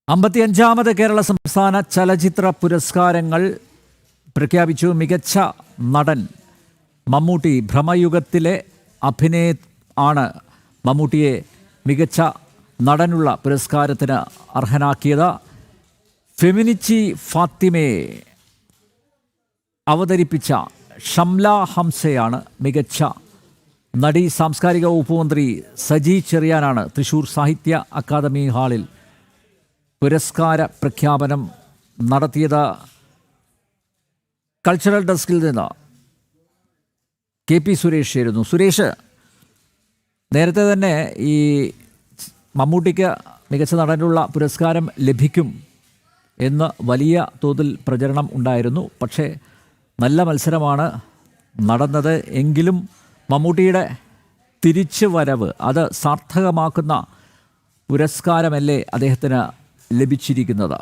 55ാമത് കേരള സംസ്ഥാന ചലച്ചിത്ര പുരസ്കാരങ്ങൾ പ്രഖ്യാപിച്ചു. മികച്ച നടൻ മമ്മൂട്ടി. ഭ്രമയുഗത്തിലെ ആണ് മമ്മൂട്ടിയെ മികച്ച നടനുള്ള പുരസ്കാരത്തിന് അർഹനാക്കിയത്. ഫെമിനിച്ചി ഫാത്തിമയെ അവതരിപ്പിച്ച ഷംല ഹംസയാണ് മികച്ച നടി. സാംസ്കാരിക വകുപ്പ് മന്ത്രി സജി ചെറിയാനാണ് തൃശൂർ സാഹിത്യ അക്കാദമി ഹാളിൽ പുരസ്കാര പ്രഖ്യാപനം നടത്തിയത്. കൾച്ചറൽ ഡെസ്കിൽ നിന്ന് KP സുരേഷ് ചേരുന്നു. സുരേഷ്, നേരത്തെ തന്നെ ഈ മമ്മൂട്ടിക്ക് മികച്ച നടനുള്ള പുരസ്കാരം ലഭിക്കും എന്ന് വലിയ തോതിൽ പ്രചരണം ഉണ്ടായിരുന്നു. പക്ഷേ നല്ല മത്സരമാണ് നടന്നത്. എങ്കിലും മമ്മൂട്ടിയുടെ തിരിച്ചു വരവ് അത് സാർത്ഥകമാക്കുന്ന പുരസ്കാരമല്ലേ അദ്ദേഹത്തിന് ലഭിച്ചിരിക്കുന്നത്?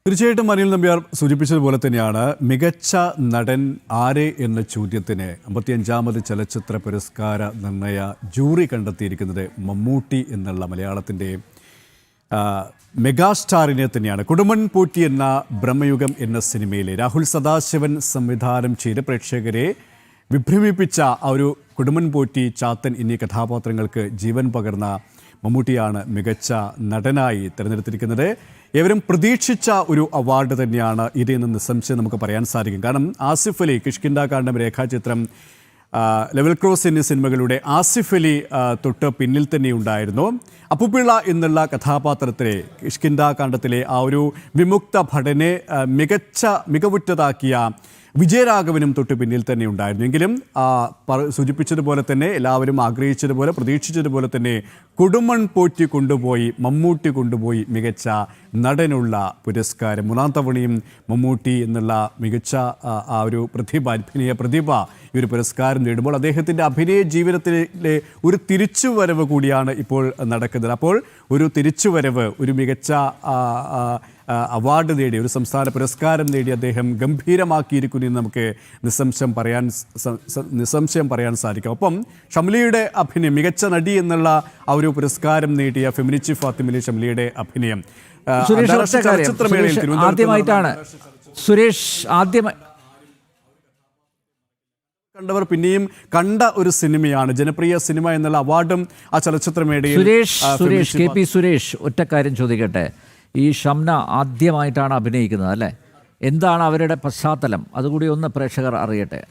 തീർച്ചയായിട്ടും അനിൽ നമ്പ്യാർ സൂചിപ്പിച്ചതുപോലെ തന്നെയാണ് മികച്ച നടൻ ആരെ എന്ന ചോദ്യത്തിന് 55ാമത് ചലച്ചിത്ര പുരസ്കാര നിർണയ ജൂറി കണ്ടെത്തിയിരിക്കുന്നത് മമ്മൂട്ടി എന്നുള്ള മലയാളത്തിൻ്റെ മെഗാസ്റ്റാറിനെ തന്നെയാണ്. കുടുംബൻ പോറ്റി എന്ന ബ്രഹ്മയുഗം എന്ന സിനിമയിലെ രാഹുൽ സദാശിവൻ സംവിധാനം ചെയ്ത് പ്രേക്ഷകരെ വിഭ്രമിപ്പിച്ച ആ ഒരു കുടുംബൻ പോറ്റി, ചാത്തൻ എന്നീ കഥാപാത്രങ്ങൾക്ക് ജീവൻ പകർന്ന മമ്മൂട്ടിയാണ് മികച്ച നടനായി തിരഞ്ഞെടുത്തിരിക്കുന്നത്. ഏവരും പ്രതീക്ഷിച്ച ഒരു അവാർഡ് തന്നെയാണ് ഇതെന്ന് നിസ്സംശയം നമുക്ക് പറയാൻ സാധിക്കും. കാരണം ആസിഫ് അലി, കിഷ്കിന്ധാകാന്ഡം, രേഖാചിത്രം, ലെവൽ ക്രോസ് എന്നീ സിനിമകളുടെ ആസിഫ് അലി തൊട്ട് പിന്നിൽ തന്നെ ഉണ്ടായിരുന്നു. അപ്പുപിള്ള എന്നുള്ള കഥാപാത്രത്തിലെ കിഷ്കിന്ധാകാന്ഡത്തിലെ ആ ഒരു വിമുക്ത ഭടനെ മികവുറ്റതാക്കിയ വിജയരാഘവനും തൊട്ട് പിന്നിൽ തന്നെ ഉണ്ടായിരുന്നു. എങ്കിലും സൂചിപ്പിച്ചതുപോലെ തന്നെ എല്ലാവരും ആഗ്രഹിച്ചതുപോലെ പ്രതീക്ഷിച്ചതുപോലെ തന്നെ കുടുംബൻ പോറ്റി കൊണ്ടുപോയി, മമ്മൂട്ടി കൊണ്ടുപോയി മികച്ച നടനുള്ള പുരസ്കാരം. 3ാം തവണയും മമ്മൂട്ടി എന്നുള്ള മികച്ച ആ ഒരു അഭിനയ പ്രതിഭ ഈ ഒരു പുരസ്കാരം നേടുമ്പോൾ അദ്ദേഹത്തിൻ്റെ അഭിനയ ജീവിതത്തിലെ ഒരു തിരിച്ചുവരവ് കൂടിയാണ് ഇപ്പോൾ നടക്കുന്നത്. അപ്പോൾ ഒരു തിരിച്ചുവരവ്, ഒരു മികച്ച അവാർഡ് നേടി, ഒരു സംസ്ഥാന പുരസ്കാരം നേടി അദ്ദേഹം ഗംഭീരമാക്കിയിരിക്കുന്നു എന്ന് നമുക്ക് നിസ്സംശയം പറയാൻ സാധിക്കും. ഒപ്പം ഷംലയുടെ അഭിനയം, മികച്ച നടി എന്നുള്ള ആ ഒരു പുരസ്കാരം നേടിയ ഫെമിനിച്ചി ഫാത്തിമയിലെ ഷംലയുടെ അഭിനയം ആദ്യമായിട്ടാണ് കണ്ടവർ പിന്നെയും കണ്ട ഒരു സിനിമയാണ്, ജനപ്രിയ സിനിമ എന്നുള്ള അവാർഡും ആ ചലച്ചിത്രമേളയിൽ. KP സുരേഷ്, ഒറ്റ കാര്യം ചോദിക്കട്ടെ. ഈ ഷംന ആദ്യമായിട്ടാണ് അഭിനയിക്കുന്നത് അല്ലേ? എന്താണ് അവരുടെ പശ്ചാത്തലം? അതുകൂടി ഒന്ന് പ്രേക്ഷകർ അറിയട്ടെ.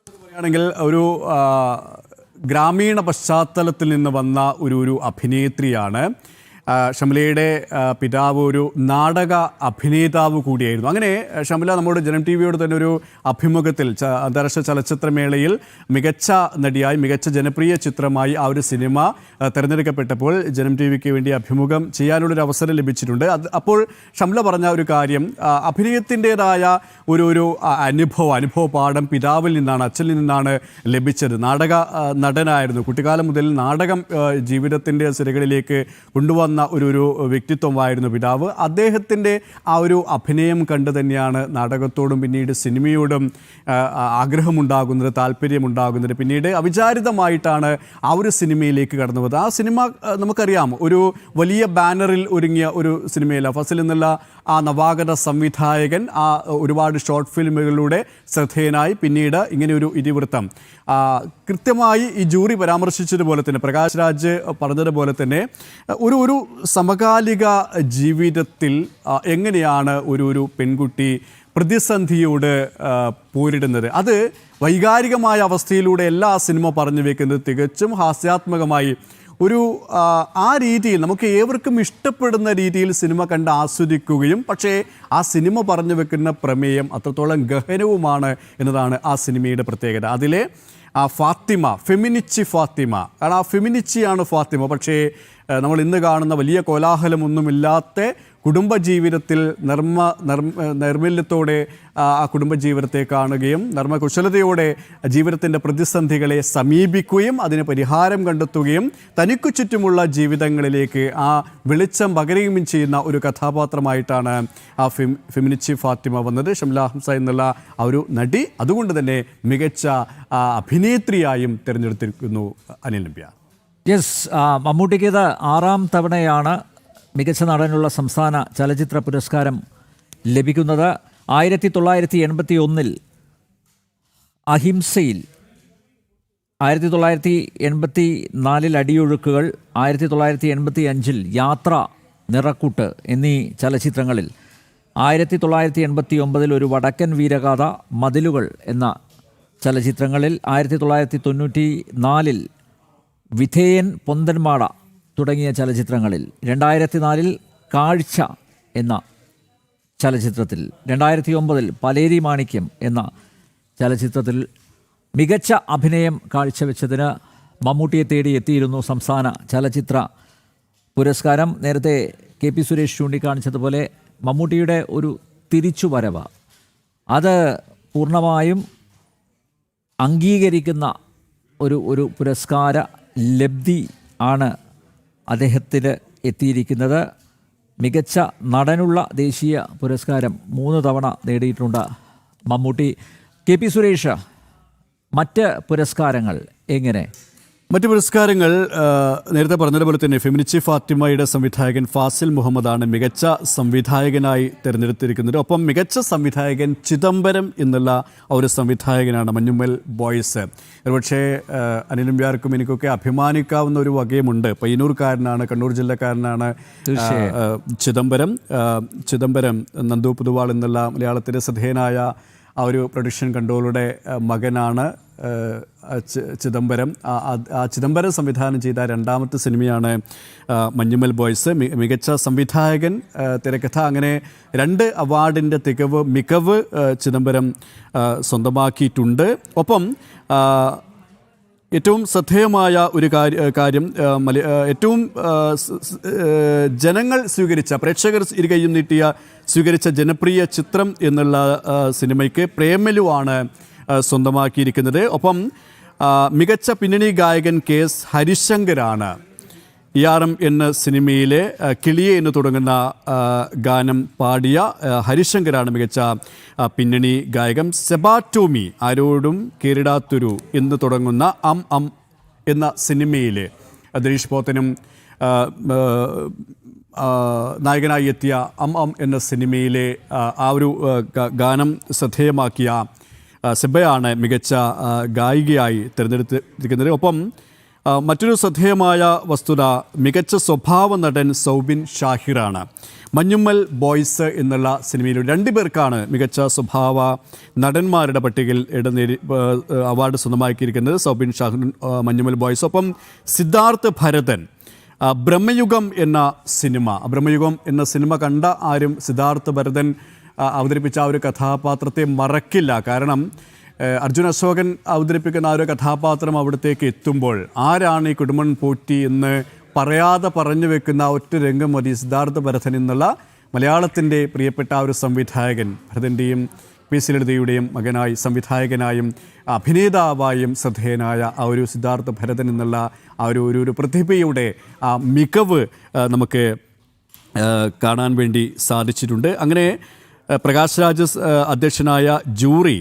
പറയുകയാണെങ്കിൽ ഒരു ഗ്രാമീണ പശ്ചാത്തലത്തിൽ നിന്ന് വന്ന ഒരു അഭിനേത്രിയാണ്. ഷംലയുടെ പിതാവ് ഒരു നാടക അഭിനേതാവ് കൂടിയായിരുന്നു. അങ്ങനെ ഷംല നമ്മുടെ ജനം TVയോട് തന്നെ ഒരു അഭിമുഖത്തിൽ അന്താരാഷ്ട്ര ചലച്ചിത്രമേളയിൽ മികച്ച നടിയായി, മികച്ച ജനപ്രിയ ചിത്രമായി ആ ഒരു സിനിമ തിരഞ്ഞെടുക്കപ്പെട്ടപ്പോൾ ജനം TVക്ക് വേണ്ടി അഭിമുഖം ചെയ്യാനുള്ളൊരു അവസരം ലഭിച്ചിട്ടുണ്ട്. അപ്പോൾ ഷംല പറഞ്ഞ ഒരു കാര്യം, അഭിനയത്തിൻ്റെതായ ഒരു അനുഭവ പാഠം പിതാവിൽ നിന്നാണ്, അച്ഛനിൽ നിന്നാണ് ലഭിച്ചത്. നാടക നടനായിരുന്നു, കുട്ടിക്കാലം മുതൽ നാടകം ജീവിതത്തിൻ്റെ സിരകളിലേക്ക് കൊണ്ടുവന്ന ഒരു വ്യക്തിത്വമായിരുന്നു പിതാവ്. അദ്ദേഹത്തിൻ്റെ ആ ഒരു അഭിനയം കണ്ട് തന്നെയാണ് നാടകത്തോടും പിന്നീട് സിനിമയോടും ആഗ്രഹമുണ്ടാകുന്നത്, താല്പര്യമുണ്ടാകുന്നത്. പിന്നീട് അവിചാരിതമായിട്ടാണ് ആ ഒരു സിനിമയിലേക്ക് കടന്നു വന്നത്. ആ സിനിമ നമുക്കറിയാം, ഒരു വലിയ ബാനറിൽ ഒരുങ്ങിയ ഒരു സിനിമയില്ല. ഫസൽ എന്നുള്ള ആ നവാഗത സംവിധായകൻ ഒരുപാട് ഷോർട്ട് ഫിലിമുകളിലൂടെ ശ്രദ്ധേയനായി. പിന്നീട് ഇങ്ങനെ ഒരു ഇതിവൃത്തം കൃത്യമായി ഈ ജൂറി പരാമർശിച്ചതുപോലെ തന്നെ, പ്രകാശ് രാജ് പറഞ്ഞതുപോലെ തന്നെ ഒരു സമകാലിക ജീവിതത്തിൽ എങ്ങനെയാണ് ഒരു പെൺകുട്ടി പ്രതിസന്ധിയോട് പോരിടുന്നത്, അത് വൈകാരികമായ അവസ്ഥയിലൂടെ എല്ലാ സിനിമ പറഞ്ഞു വെക്കുന്നത് തികച്ചും ഹാസ്യാത്മകമായി ആ രീതിയിൽ നമുക്ക് ഏവർക്കും ഇഷ്ടപ്പെടുന്ന രീതിയിൽ സിനിമ കണ്ട് ആസ്വദിക്കുകയും, പക്ഷേ ആ സിനിമ പറഞ്ഞു വെക്കുന്ന പ്രമേയം അത്രത്തോളം ഗഹനവുമാണ് എന്നതാണ് ആ സിനിമയുടെ പ്രത്യേകത. അതിലെ ആ ഫാത്തിമ, ഫെമിനിച്ചി ഫാത്തിമ, കാരണം ആ ഫെമിനിച്ചിയാണ് ഫാത്തിമ. പക്ഷേ നമ്മൾ ഇന്ന് കാണുന്ന വലിയ കോലാഹലമൊന്നുമില്ലാത്ത കുടുംബജീവിതത്തിൽ നൈർമല്യത്തോടെ ആ കുടുംബജീവിതത്തെ കാണുകയും നർമ്മകുശലതയോടെ ജീവിതത്തിൻ്റെ പ്രതിസന്ധികളെ സമീപിക്കുകയും അതിന് പരിഹാരം കണ്ടെത്തുകയും തനിക്കു ചുറ്റുമുള്ള ജീവിതങ്ങളിലേക്ക് ആ വെളിച്ചം പകരുകയും ചെയ്യുന്ന ഒരു കഥാപാത്രമായിട്ടാണ് ആ ഫെമിനിച്ചി ഫാത്തിമ വന്നത്. ഷംല ഹംസ എന്നുള്ള ആ ഒരു നടി അതുകൊണ്ട് തന്നെ മികച്ച അഭിനേത്രിയായും തിരഞ്ഞെടുത്തിരിക്കുന്നു. അനിൽ നമ്പ്യാർ. യെസ്, മമ്മൂട്ടിക്ക് ഇത് 6ാം തവണയാണ് മികച്ച നടനുള്ള സംസ്ഥാന ചലച്ചിത്ര പുരസ്കാരം ലഭിക്കുന്നത്. 1981 അഹിംസയിൽ, 1984 അടിയൊഴുക്കുകൾ, 1985 യാത്ര, നിറക്കൂട്ട് എന്നീ ചലച്ചിത്രങ്ങളിൽ, 1989 ഒരു വടക്കൻ വീരഗാഥ, മതിലുകൾ എന്ന ചലച്ചിത്രങ്ങളിൽ, 1994 വിധേയൻ, പൊന്തന്മാട തുടങ്ങിയ ചലച്ചിത്രങ്ങളിൽ, 2004 കാഴ്ച എന്ന ചലച്ചിത്രത്തിൽ, 2009 പലേരി മാണിക്യം എന്ന ചലച്ചിത്രത്തിൽ മികച്ച അഭിനയം കാഴ്ചവെച്ചതിന് മമ്മൂട്ടിയെ തേടി എത്തിയിരുന്നു സംസ്ഥാന ചലച്ചിത്ര പുരസ്കാരം. നേരത്തെ KP സുരേഷ് ചൂണ്ടിക്കാണിച്ചതുപോലെ മമ്മൂട്ടിയുടെ ഒരു തിരിച്ചുവരവ് അത് പൂർണ്ണമായും അംഗീകരിക്കുന്ന ഒരു പുരസ്കാര ലബ്ധി ആണ് അദ്ദേഹത്തിന് എത്തിയിരിക്കുന്നത്. മികച്ച നടനുള്ള ദേശീയ പുരസ്കാരം 3 തവണ നേടിയിട്ടുണ്ട് മമ്മൂട്ടി. KP സുരേഷ്, മറ്റ് പുരസ്കാരങ്ങൾ എങ്ങനെ? മറ്റ് പുരസ്കാരങ്ങൾ നേരത്തെ പറഞ്ഞതുപോലെ തന്നെ ഫെമിനിച്ചി ഫാത്തിമയുടെ സംവിധായകൻ ഫാസിൽ മുഹമ്മദാണ് മികച്ച സംവിധായകനായി തിരഞ്ഞെടുത്തിരിക്കുന്നത്. ഒപ്പം മികച്ച സംവിധായകൻ ചിദംബരം എന്നുള്ള ഒരു സംവിധായകനാണ് മഞ്ഞുമ്മൽ ബോയ്സ്. ഒരുപക്ഷേ അനിലും എനിക്കൊക്കെ അഭിമാനിക്കാവുന്ന ഒരു വകയുമുണ്ട്. പയ്യന്നൂർക്കാരനാണ്, കണ്ണൂർ ജില്ലക്കാരനാണ് ചിദംബരം. നന്ദു പുതുവാൾ എന്നുള്ള മലയാളത്തിലെ ശ്രദ്ധേയനായ ആ ഒരു പ്രൊഡക്ഷൻ കൺട്രോളുടെ മകനാണ് ചിദംബരം. ആ ചിദംബരം സംവിധാനം ചെയ്ത രണ്ടാമത്തെ സിനിമയാണ് മഞ്ഞുമ്മൽ ബോയ്സ്. മികച്ച സംവിധായകൻ, തിരക്കഥ, അങ്ങനെ 2 അവാർഡിൻ്റെ മികവ് ചിദംബരം സ്വന്തമാക്കിയിട്ടുണ്ട്. ഒപ്പം ഏറ്റവും ശ്രദ്ധേയമായ ഒരു കാര്യം ഏറ്റവും ജനങ്ങൾ സ്വീകരിച്ച, പ്രേക്ഷകർ ഇരുകൈയും നീട്ടിയ സ്വീകരിച്ച ജനപ്രിയ ചിത്രം എന്നുള്ള സിനിമയ്ക്ക് പ്രേമലുവാണ് സ്വന്തമാക്കിയിരിക്കുന്നത്. ഒപ്പം മികച്ച പിന്നണി ഗായകൻ KS ഹരിശങ്കറാണ്. ERM എന്ന സിനിമയിലെ കിളിയെ എന്ന് തുടങ്ങുന്ന ഗാനം പാടിയ ഹരിശങ്കറാണ് മികച്ച പിന്നണി ഗായകൻ. സെബാറ്റോമി, ആരോടും കേറിടാത്തൊരു എന്ന് തുടങ്ങുന്ന അം എന്ന സിനിമയിലെ ദിലീഷ് പോത്തനും നായകനായി എത്തിയ അം എന്ന സിനിമയിലെ ആ ഒരു ഗാനം ശ്രദ്ധേയമാക്കിയ സെബയാണ് മികച്ച ഗായികയായി തിരഞ്ഞെടുത്തിരിക്കുന്നത്. ഒപ്പം മറ്റൊരു ശ്രദ്ധേയമായ വസ്തുത, മികച്ച സ്വഭാവ നടൻ സൗബിൻ ഷാഹിറാണ്. മഞ്ഞുമ്മൽ ബോയ്സ് എന്നുള്ള സിനിമയിൽ 2 പേർക്കാണ് മികച്ച സ്വഭാവ നടന്മാരുടെ പട്ടികയിൽ അവാർഡ് സ്വന്തമാക്കിയിരിക്കുന്നത്. സൗബിൻ ഷാഹിർ, മഞ്ഞുമ്മൽ ബോയ്സ്. ഒപ്പം സിദ്ധാർത്ഥ് ഭരതൻ, ബ്രഹ്മയുഗം എന്ന സിനിമ കണ്ട ആരും സിദ്ധാർത്ഥ് ഭരതൻ അവതരിപ്പിച്ച ആ ഒരു കഥാപാത്രത്തെ മറക്കില്ല. കാരണം അർജുൻ അശോകൻ അവതരിപ്പിക്കുന്ന ആ ഒരു കഥാപാത്രം അവിടത്തേക്ക് എത്തുമ്പോൾ ആരാണ് ഈ കുടുംബൻ പോറ്റി എന്ന് പറയാതെ പറഞ്ഞു വെക്കുന്ന ഒറ്റ രംഗം മതി സിദ്ധാർത്ഥ ഭരതൻ എന്നുള്ള മലയാളത്തിൻ്റെ പ്രിയപ്പെട്ട ആ ഒരു സംവിധായകൻ. ഭരതൻ്റെയും PC ലളിതയുടെയും മകനായി സംവിധായകനായും അഭിനേതാവായും ശ്രദ്ധേയനായ ആ ഒരു സിദ്ധാർത്ഥ ഭരതൻ എന്നുള്ള ആ ഒരു പ്രതിഭയുടെ ആ മികവ് നമുക്ക് കാണാൻ വേണ്ടി സാധിച്ചിട്ടുണ്ട്. അങ്ങനെ പ്രകാശ് രാജ് അധ്യക്ഷനായ ജൂറി,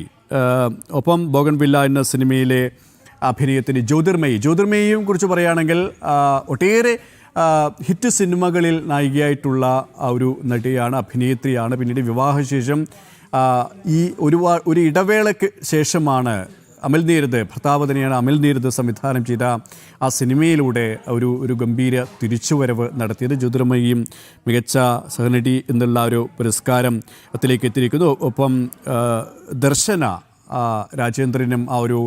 ഒപ്പം ബോഗൺവില്ല എന്ന സിനിമയിലെ അഭിനയത്തിന് ജ്യോതിർമയിയും കുറിച്ച് പറയുകയാണെങ്കിൽ ഒട്ടേറെ ഹിറ്റ് സിനിമകളിൽ നായികയായിട്ടുള്ള ഒരു നടിയാണ്, അഭിനേത്രിയാണ്. പിന്നീട് വിവാഹശേഷം ഈ ഒരു ഇടവേളയ്ക്ക് ശേഷമാണ് ഭർത്താവ് തന്നെയാണ് അമൽ നീരദ് സംവിധാനം ചെയ്ത ആ സിനിമയിലൂടെ ഒരു ഗംഭീര തിരിച്ചുവരവ് നടത്തിയത്. ജ്യോതിർമയിയും മികച്ച സഹനടി എന്നുള്ള ഒരു പുരസ്കാരത്തിലേക്ക് എത്തിയിരിക്കുന്നു. ഒപ്പം ദർശന രാജേന്ദ്രനും ആ ഒരു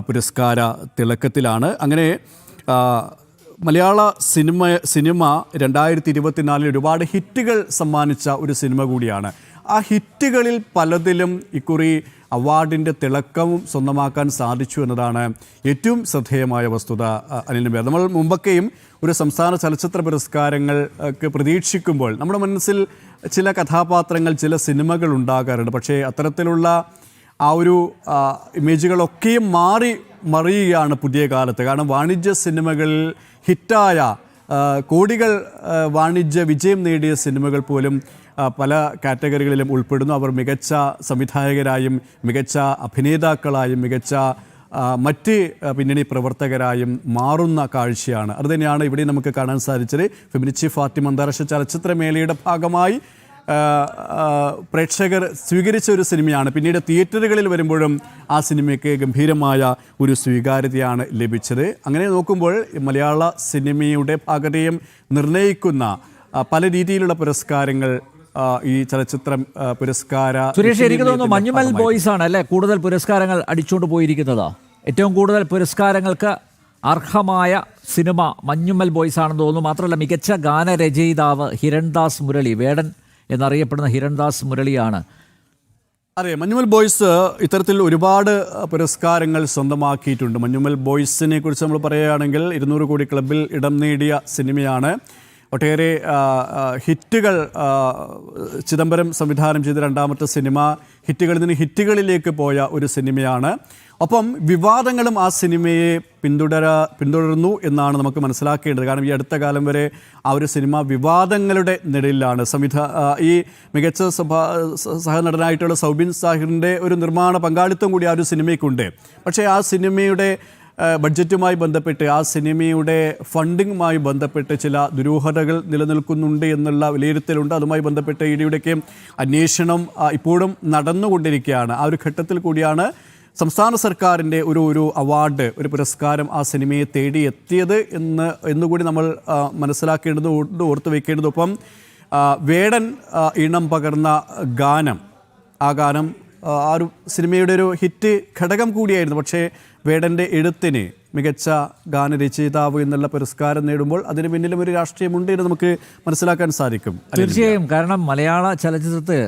പുരസ്കാര തിളക്കത്തിലാണ്. അങ്ങനെ മലയാള സിനിമ 2024 ഒരുപാട് ഹിറ്റുകൾ സമ്മാനിച്ച ഒരു സിനിമ കൂടിയാണ്. ആ ഹിറ്റുകളിൽ പലതിലും ഇക്കുറി അവാർഡിൻ്റെ തിളക്കവും സ്വന്തമാക്കാൻ സാധിച്ചു എന്നതാണ് ഏറ്റവും ശ്രദ്ധേയമായ വസ്തുത. അനിലിന് നമ്മൾ മുമ്പൊക്കെയും ഒരു സംസ്ഥാന ചലച്ചിത്ര പുരസ്കാരങ്ങൾക്ക് പ്രതീക്ഷിക്കുമ്പോൾ നമ്മുടെ മനസ്സിൽ ചില കഥാപാത്രങ്ങൾ, ചില സിനിമകൾ ഉണ്ടാകാറുണ്ട്. പക്ഷേ അത്തരത്തിലുള്ള ആ ഒരു ഇമേജുകളൊക്കെയും മറിയുകയാണ് പുതിയ കാലത്ത്. കാരണം വാണിജ്യ സിനിമകളിൽ ഹിറ്റായ കോടികൾ വാണിജ്യ വിജയം നേടിയ സിനിമകൾ പോലും പല കാറ്റഗറികളിലും ഉൾപ്പെടുന്നു. അവർ മികച്ച സംവിധായകരായും മികച്ച അഭിനേതാക്കളായും മികച്ച മറ്റ് പിന്നണി പ്രവർത്തകരായും മാറുന്ന കാഴ്ചയാണ്. അതുതന്നെയാണ് ഇവിടെ നമുക്ക് കാണാൻ സാധിച്ചത്. ഫെമിനിച്ചി ഫാത്തിമ അന്താരാഷ്ട്ര ചലച്ചിത്രമേളയുടെ ഭാഗമായി പ്രേക്ഷകർ സ്വീകരിച്ച ഒരു സിനിമയാണ്. പിന്നീട് തിയേറ്ററുകളിൽ വരുമ്പോഴും ആ സിനിമയ്ക്ക് ഗംഭീരമായ ഒരു സ്വീകാര്യതയാണ് ലഭിച്ചത്. അങ്ങനെ നോക്കുമ്പോൾ മലയാള സിനിമയുടെ ഭാഗതയും നിർണ്ണയിക്കുന്ന പല രീതിയിലുള്ള പുരസ്കാരങ്ങൾ ഈ ചലച്ചിത്രം പുരസ്കാര സുരേഷ്, എനിക്ക് തോന്നുന്നു മഞ്ഞുമൽ ബോയ്സ് ആണ് അല്ലേ കൂടുതൽ പുരസ്കാരങ്ങൾ അടിച്ചുകൊണ്ട് പോയിരിക്കുന്നത്. ഏറ്റവും കൂടുതൽ പുരസ്കാരങ്ങൾക്ക് അർഹമായ സിനിമ മഞ്ഞുമൽ ബോയ്സ് ആണെന്ന് തോന്നുന്നു. മാത്രമല്ല മികച്ച ഗാനരചയിതാവ് ഹിരൺദാസ് മുരളി, വേടൻ എന്നറിയപ്പെടുന്ന ഹിരൺദാസ് മുരളിയാണ്. അതെ, മഞ്ഞുമൽ ബോയ്സ് ഇത്തരത്തിൽ ഒരുപാട് പുരസ്കാരങ്ങൾ സ്വന്തമാക്കിയിട്ടുണ്ട്. മഞ്ഞുമൽ ബോയ്സിനെ കുറിച്ച് നമ്മൾ പറയുകയാണെങ്കിൽ 200 കോടി ക്ലബിൽ ഇടം നേടിയ സിനിമയാണ്. ഒട്ടേറെ ഹിറ്റുകൾ ചിദംബരം സംവിധാനം ചെയ്ത രണ്ടാമത്തെ സിനിമ ഹിറ്റുകളിൽ നിന്ന് ഹിറ്റുകളിലേക്ക് പോയ ഒരു സിനിമയാണ്. ഒപ്പം വിവാദങ്ങളും ആ സിനിമയെ പിന്തുടർന്നു എന്നാണ് നമുക്ക് മനസ്സിലാക്കേണ്ടത്. കാരണം ഈ അടുത്ത കാലം വരെ ആ ഒരു സിനിമ വിവാദങ്ങളുടെ നിഴലിലാണ്. ഈ മികച്ച സഹനടനായിട്ടുള്ള സൗബിൻ സാഹിറിൻ്റെ ഒരു നിർമ്മാണ പങ്കാളിത്തം കൂടി ആ ഒരു സിനിമയ്ക്കുണ്ട്. പക്ഷേ ആ സിനിമയുടെ ബഡ്ജറ്റുമായി ബന്ധപ്പെട്ട്, ആ സിനിമയുടെ ഫണ്ടിങ്ങുമായി ബന്ധപ്പെട്ട് ചില ദുരൂഹതകൾ നിലനിൽക്കുന്നുണ്ട് എന്നുള്ള വിലയിരുത്തലുണ്ട്. അതുമായി ബന്ധപ്പെട്ട് ഇഡിയുടെയൊക്കെ അന്വേഷണം ഇപ്പോഴും നടന്നുകൊണ്ടിരിക്കുകയാണ്. ആ ഒരു ഘട്ടത്തിൽ കൂടിയാണ് സംസ്ഥാന സർക്കാരിൻ്റെ ഒരു അവാർഡ്, ഒരു പുരസ്കാരം ആ സിനിമയെ തേടി എത്തിയത് എന്നുകൂടി നമ്മൾ മനസ്സിലാക്കേണ്ടതുണ്ട്, ഓർത്തു വയ്ക്കേണ്ടതൊപ്പം വേടൻ ഈണം പകർന്ന ഗാനം, ആ ഗാനം ആ ഒരു സിനിമയുടെ ഒരു ഹിറ്റ് ഘടകം കൂടിയായിരുന്നു. പക്ഷേ വേടൻ്റെ എഴുത്തിന് മികച്ച ഗാനരചയിതാവ് എന്നുള്ള പുരസ്കാരം നേടുമ്പോൾ അതിന് പിന്നിലും ഒരു രാഷ്ട്രീയമുണ്ട് എന്ന് നമുക്ക് മനസ്സിലാക്കാൻ സാധിക്കും. തീർച്ചയായും. കാരണം മലയാള ചലച്ചിത്രത്തിൽ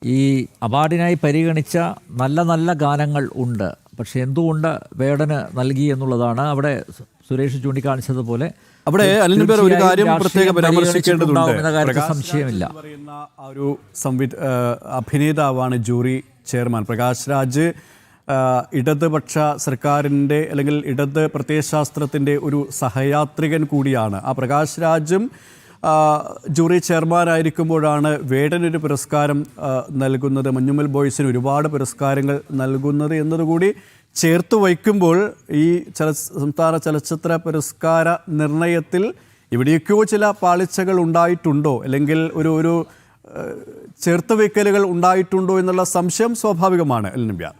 ഈ അവാർഡിനായി പരിഗണിച്ച നല്ല നല്ല ഗാനങ്ങൾ ഉണ്ട്. പക്ഷെ എന്തുകൊണ്ട് വേടന് നൽകി എന്നുള്ളതാണ് അവിടെ സുരേഷ് ചൂണ്ടിക്കാണിച്ചതുപോലെ. അവിടെ അനിൽബേർ ഒരു കാര്യം പ്രത്യേകം പരാമർശിക്കേണ്ടതുണ്ട്. സംശയമില്ല. പറയുന്ന ആ ഒരു അഭിനേതാവാണ് ജൂറി ചെയർമാൻ പ്രകാശ് രാജ്. ഇടതുപക്ഷ സർക്കാരിൻ്റെ അല്ലെങ്കിൽ ഇടത് പ്രത്യയശാസ്ത്രത്തിൻ്റെ ഒരു സഹയാത്രികൻ കൂടിയാണ്. ആ പ്രകാശ് രാജും ജൂറി ചെയർമാനായിരിക്കുമ്പോഴാണ് വേടനൊരു പുരസ്കാരം നൽകുന്നത്, മഞ്ഞുമൽ ബോയ്സിന് ഒരുപാട് പുരസ്കാരങ്ങൾ നൽകുന്നത് എന്നതുകൂടി ചേർത്ത് വയ്ക്കുമ്പോൾ ഈ സംസ്ഥാന ചലച്ചിത്ര പുരസ്കാര നിർണയത്തിൽ എവിടെയൊക്കെയോ ചില പാളിച്ചകൾ ഉണ്ടായിട്ടുണ്ടോ, അല്ലെങ്കിൽ ഒരു ചേർത്ത് വയ്ക്കലുകൾ ഉണ്ടായിട്ടുണ്ടോ എന്നുള്ള സംശയം സ്വാഭാവികമാണ്. എൽ നമ്പ്യാർ.